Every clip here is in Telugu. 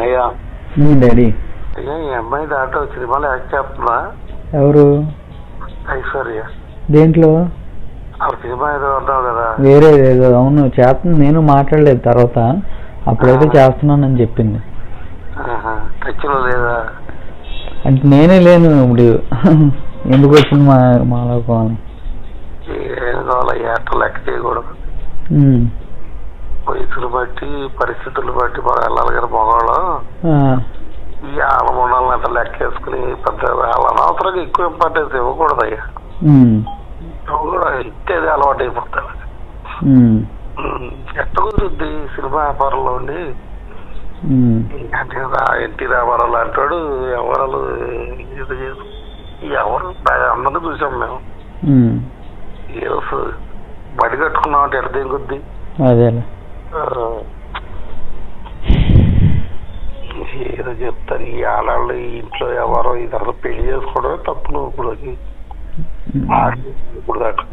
అయ్యా డాడీ అయ్యా ఈ అమ్మాయి దాంట్లో సినిమాలో యాక్ట్ చేస్తున్నా. ఎవరు? ఐశ్వర్య. దేంట్లో? ఆవిడ సినిమా ఏదో అన్నావు కదా. వేరే ఏదో. అవును చేస్తుంది. నేను మాట్లాడలేదు తర్వాత. అప్పుడైతే చేస్తున్నానని చెప్పింది. టచ్లో లేదా? అంటే నేనే లేను ఇప్పుడు. ఎందుకు వచ్చింది మాలోకోవాలని. ఏం కావాలయ్యా అట్లా లెక్క చేయకూడదు. వయసులు బట్టి పరిస్థితులు బట్టి మనం వెళ్ళాలి కదా మగవాళ్ళం. ఈ ఆలమండాలను అట్లా లెక్క వేసుకుని పెద్ద వాళ్ళ అనవసరంగా ఎక్కువ ఇంపార్టెన్స్ ఇవ్వకూడదు అయ్యా. కూడా ఇచ్చేది అలవాటు అయిపోతాడు. ఎట్ట కుదురుద్ది సినిమా వ్యాపారంలో ఉండి. ఎన్టీ రామారావు లాంటి వాడు ఎవరు ఎవరు అందరినీ చూసాం మేము. ఏదో బడి కట్టుకున్నాం అంటే ఎట్ట దిగుద్ది. ఏదో చెప్తాను. ఈ ఆడాళ్ళు ఇంట్లో ఎవరో ఇది అసలు పెళ్లి చేసుకోవడమే తప్పు. నువ్వు ఇప్పుడు ఇప్పుడు దాకా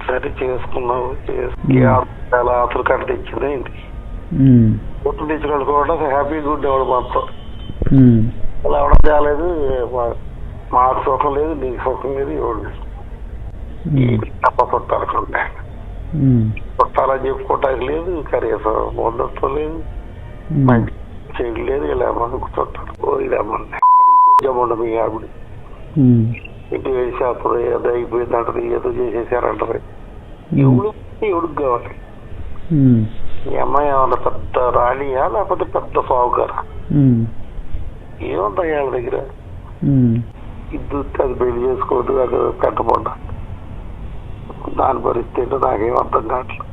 సరే చేసుకున్నావు. చాలా ఆతులు కట్ట తెచ్చింది ఏంటి గుర్తు తెచ్చుకోవడం హ్యాపీగా ఉండేవాడు మాత్రం. అలా ఎవడం చాలేదు. మాకు సుఖం లేదు, నీకు సుఖం లేదు. ఎవడు తప్ప చుట్టాలకుండా చుట్టాలని చెప్పుకోవటానికి లేదు, కనీసం బంధుత్వం లేదు, మంచి చెడు లేదు. ఇలా చుట్టాలు ఇలా కొంచెం మీ ఆవిడ ఇంటి వేసేస్తారు. ఏదో అయిపోయిందంటారు, ఏదో చేసేసారంటారు. ఎవడికి కావాలి? ఈ అమ్మాయి ఏమన్నా పెద్ద రాణియా లేకపోతే పెద్ద సాగుకారా? ఏముందా వాళ్ళ దగ్గర? ఇద్దరు అది పెళ్లి చేసుకోవద్దు, అది పెట్టబడ్డ దాని పరిస్థితి ఏంటో నాకేం అర్థం కావట్లేదు.